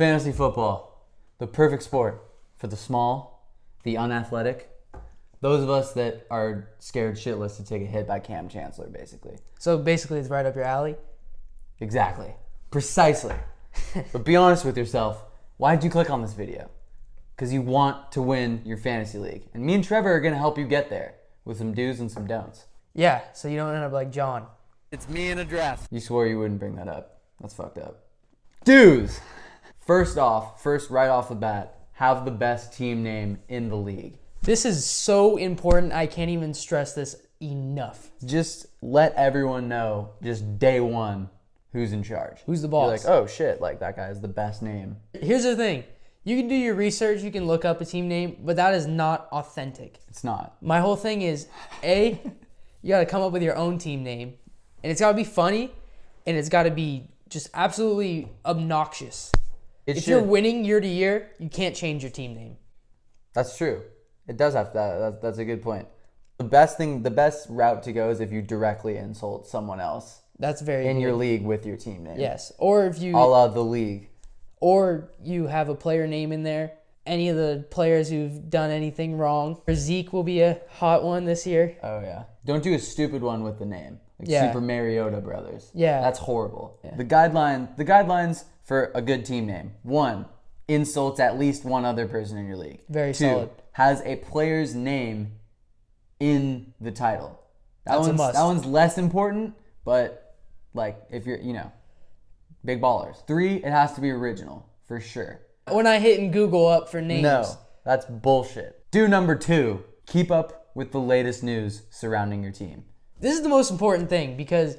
Fantasy football, the perfect sport for the small, the unathletic, those of us that are scared shitless to take a hit by Cam Chancellor, basically. So basically it's right up your alley? Exactly. Precisely. But be honest with yourself. Why did you click on this video? Because you want to win your fantasy league. And me and Trevor are going to help you get there with some do's and some don'ts. Yeah, so you don't end up like John. It's me in a dress. You swore you wouldn't bring that up. That's fucked up. Do's. First right off the bat, have the best team name in the league. This is so important. I can't even stress this enough. Just let everyone know, just day one, who's in charge. Who's the boss? You're like, oh shit, like that guy has the best name. Here's the thing. You can do your research, you can look up a team name, but that is not authentic. It's not. My whole thing is, you got to come up with your own team name, and it's got to be funny, and it's got to be just absolutely obnoxious. If you're winning year to year, you can't change your team name. That's true. It does have that. That's a good point. The best route to go is if you directly insult someone else. That's very in good. your league with your team name. Yes, or if you a la the league, or you have a player name in there. Any of the players who've done anything wrong. Zeke will be a hot one this year. Oh yeah. Don't do a stupid one with the name. Like Super Mariota Brothers. Yeah. That's horrible. Yeah. The guidelines for a good team name. 1, insults at least one other person in your league. Very 2, solid. has a player's name in the title. That's a must. That one's less important, but like if you're, big ballers. 3, it has to be original for sure. We're not hitting Google up for names. No, that's bullshit. Do number 2, keep up with the latest news surrounding your team. This is the most important thing because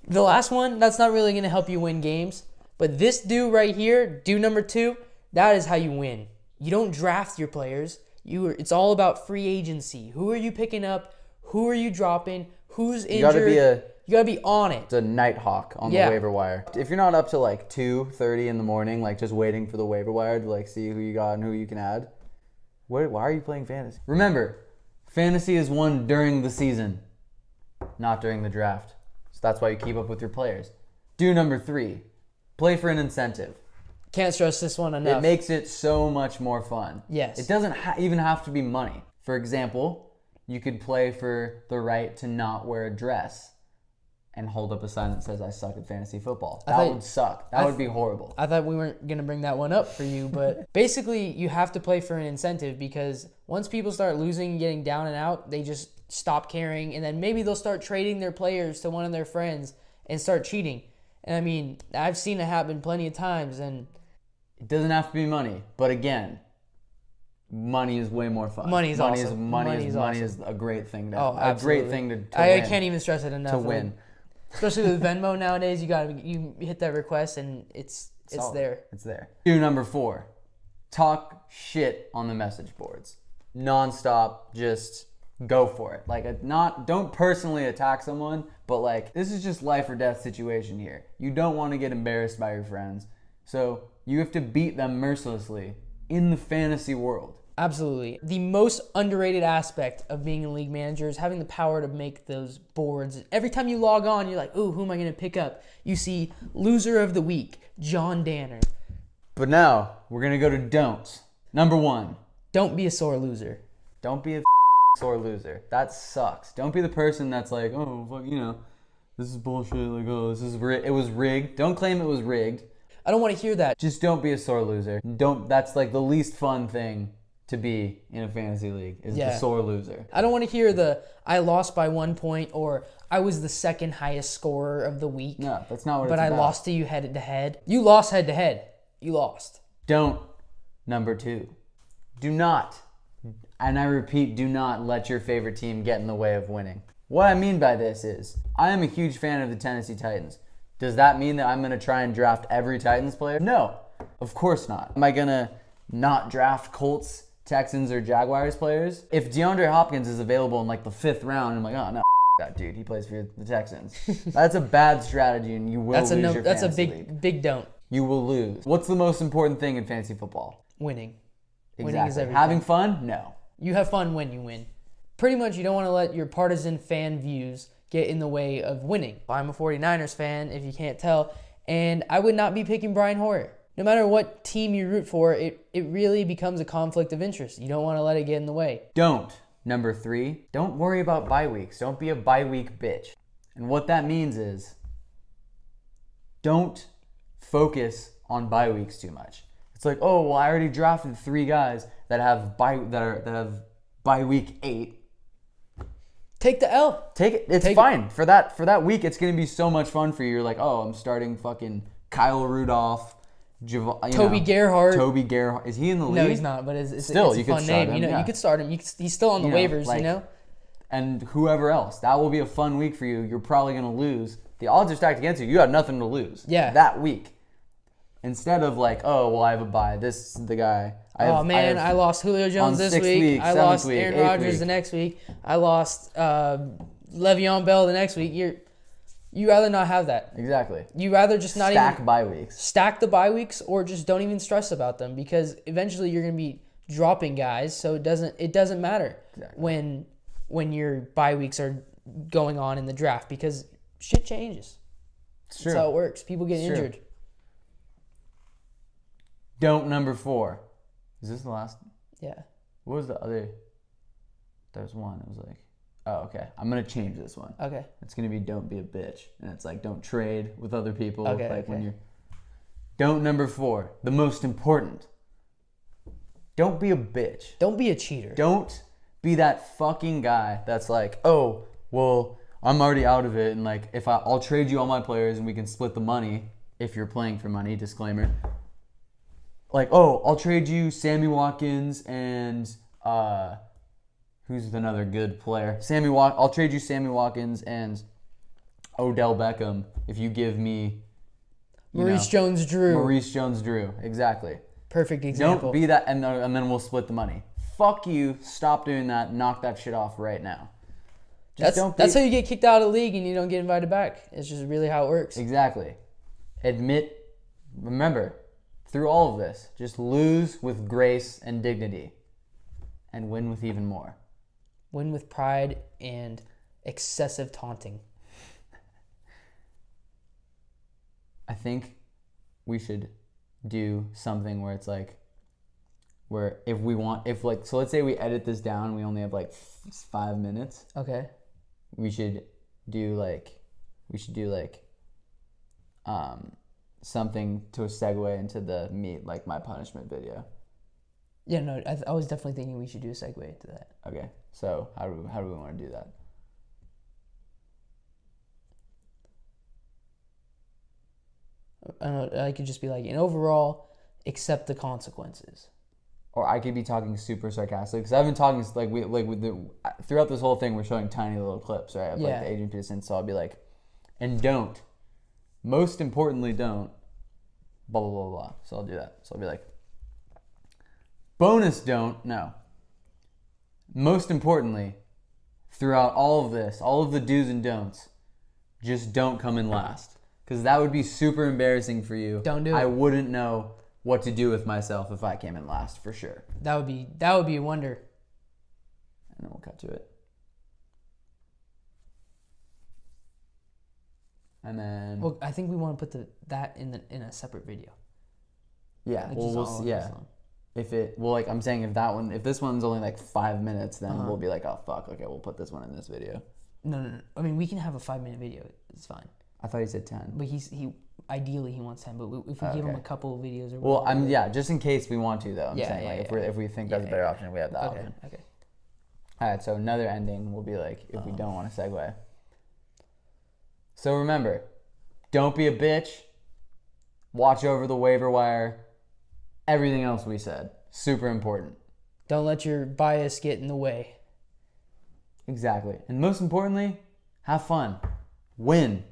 the last one, that's not really going to help you win games. But this do right here, do number 2, that is how you win. You don't draft your players. It's all about free agency. Who are you picking up? Who are you dropping? Who's injured? You gotta be on it. It's a nighthawk on the waiver wire. If you're not up to like 2:30 in the morning, like just waiting for the waiver wire to like see who you got and who you can add, why are you playing fantasy? Remember, fantasy is won during the season, not during the draft. So that's why you keep up with your players. Do number 3, play for an incentive. Can't stress this one enough. It makes it so much more fun. Yes. It doesn't even have to be money. For example, you could play for the right to not wear a dress and hold up a sign that says, I suck at fantasy football. That would suck. That would be horrible. I thought we weren't going to bring that one up for you, but basically you have to play for an incentive because once people start losing and getting down and out, they just stop caring, and then maybe they'll start trading their players to one of their friends and start cheating. And I mean, I've seen it happen plenty of times, and it doesn't have to be money, but again, money is way more fun. Money is awesome. Money is a great thing. A great thing to win. I can't even stress it enough. To win. Especially with Venmo nowadays, you hit that request and it's there. It's there. Do number 4, talk shit on the message boards. Non-stop, just go for it. Like don't personally attack someone, but like this is just life or death situation here. You don't want to get embarrassed by your friends. So you have to beat them mercilessly in the fantasy world. Absolutely. The most underrated aspect of being a league manager is having the power to make those boards. Every time you log on, you're like, ooh, who am I going to pick up? You see loser of the week, John Danner. But now we're going to go to don'ts. Number 1. Don't be a sore loser. Don't be a sore loser. That sucks. Don't be the person that's like, oh, fuck, this is bullshit. Like, oh, it was rigged. Don't claim it was rigged. I don't want to hear that. Just don't be a sore loser. That's like the least fun thing to be in a fantasy league is the sore loser. I don't want to hear I lost by 1 point or I was the second highest scorer of the week. No, that's not what it's about. But I lost to you head to head. You lost head to head. You lost. Don't. Number 2. Do not, and I repeat, do not let your favorite team get in the way of winning. What I mean by this is, I am a huge fan of the Tennessee Titans. Does that mean that I'm going to try and draft every Titans player? No, of course not. Am I going to not draft Colts, Texans, or Jaguars players? If DeAndre Hopkins is available in like the 5th round, I'm like, oh no, that dude, he plays for the Texans. That's a bad strategy, and you will lose your fantasy That's a league. big don't. You will lose. What's the most important thing in fantasy football? Winning. Exactly. Winning is everything. Having fun? No. You have fun when you win. Pretty much, you don't want to let your partisan fan views get in the way of winning. I'm a 49ers fan, if you can't tell, and I would not be picking Brian Hoyer. no matter what team you root for, it really becomes a conflict of interest. You don't want to let it get in the way. Number 3, don't worry about bye weeks. Don't be a bye week bitch. And what that means is don't focus on bye weeks too much. It's like, oh, well, I already drafted 3 guys that have bye week 8. Take the L. Take it. It's fine. For that week, it's going to be so much fun for you. You're like, oh, I'm starting fucking Kyle Rudolph, Toby Gerhart. Toby Gerhart. Is he in the league? No, he's not, but it's Still, a you could fun start name. him, You know, yeah. you could start him. He's still on the waivers, like, you know? And whoever else. That will be a fun week for you. You're probably going to lose. The odds are stacked against you. You have nothing to lose. Yeah. That week. Instead of like, oh, well, I have a bye. This is the guy. I lost Julio Jones this week. I lost Aaron Rodgers the next week. I lost Le'Veon Bell the next week. You rather not have that. Exactly. You rather just not stack bye weeks. Stack the bye weeks, or just don't even stress about them, because eventually you're going to be dropping guys, so it doesn't matter when your bye weeks are going on in the draft, because shit changes. It's true. That's how it works. People get injured. Don't number 4. Is this the last? Yeah. What was the other? There's one. It was like, oh, okay. I'm going to change this one. Okay. It's going to be don't be a bitch. And it's like, don't trade with other people. Okay, when you're. Don't number 4. The most important. Don't be a bitch. Don't be a cheater. Don't be that fucking guy that's like, oh, well, I'm already out of it. And like, I'll trade you all my players and we can split the money if you're playing for money. Disclaimer. Like, oh, I'll trade you Sammy Watkins and who's another good player? I'll trade you Sammy Watkins and Odell Beckham if you give me Maurice Jones-Drew, exactly. Perfect example. Don't be that, and then we'll split the money. Fuck you. Stop doing that. Knock that shit off right now. That's how you get kicked out of the league and you don't get invited back. It's just really how it works. Exactly. Remember, through all of this, just lose with grace and dignity and win with even more. Win with pride and excessive taunting. I think we should do something where it's like, so let's say we edit this down, we only have like 5 minutes. Okay. We should do something to segue into the meet, like my punishment video. Yeah, no, I was definitely thinking we should do a segue into that. Okay, so how do we want to do that? I don't know, I could just be like, and overall, accept the consequences. Or I could be talking super sarcastic, because I've been talking throughout this whole thing. We're showing tiny little clips, right? Of like the Adrian Peterson. So I'll be like, and don't. Most importantly, don't. Blah blah blah blah. So I'll do that. So I'll be like, bonus don't. No. Most importantly, throughout all of this, all of the do's and don'ts, just don't come in last, because that would be super embarrassing for you. Don't do it. I wouldn't know what to do with myself if I came in last, for sure. That would be a wonder. And then we'll cut to it. And then I think we want to put that in a separate video. Yeah, Like we'll see. Yeah. If this one's only like 5 minutes, then we'll be like, oh fuck, okay, we'll put this one in this video. No. I mean, we can have a 5-minute video. It's fine. I thought he said 10. But ideally he wants 10. But if we give him a couple of videos or well, whatever, just in case we want to though. I'm saying if we think that's a better option, we have that option. Okay. All right. So another ending will be like if we don't want to segue. So remember, don't be a bitch. Watch over the waiver wire. Everything else we said, super important. Don't let your bias get in the way. Exactly. And most importantly, have fun. Win.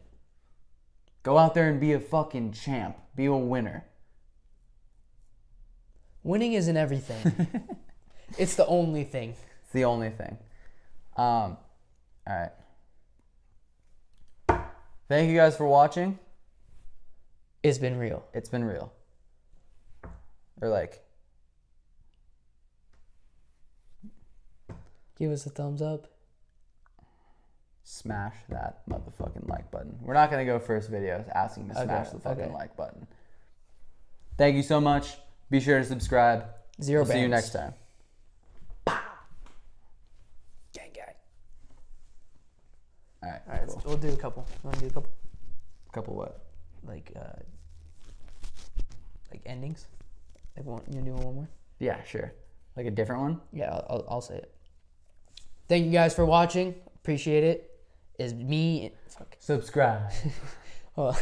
Go out there and be a fucking champ. Be a winner. Winning isn't everything. It's the only thing. It's the only thing. All right. Thank you guys for watching. It's been real. It's been real. Or like, give us a thumbs up. Smash that motherfucking like button. We're not going to go first videos asking to smash the fucking like button. Thank you so much. Be sure to subscribe. Zero See you bans. next time. Gang, gang. All right. All right, Cool. we'll do a couple. You want to do a couple? Couple what? Like endings? Like you do one more? Yeah, sure. Like a different one? Yeah, I'll say it. Thank you guys for watching. Appreciate it. Is me. Fuck. Subscribe. Well,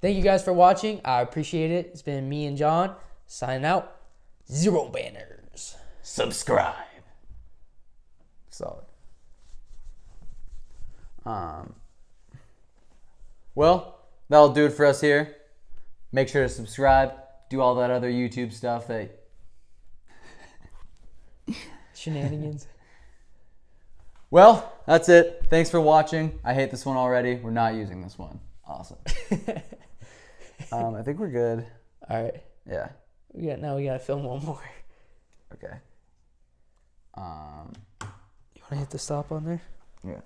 thank you guys for watching. I appreciate it. It's been me and John signing out. Zero banners. Subscribe. Solid. Well, that'll do it for us here. Make sure to subscribe. Do all that other YouTube stuff that... Shenanigans. Well, that's it. Thanks for watching. I hate this one already. We're not using this one. Awesome. I think we're good. All right. Yeah. We gotta film one more. Okay. You wanna hit the stop on there? Yeah.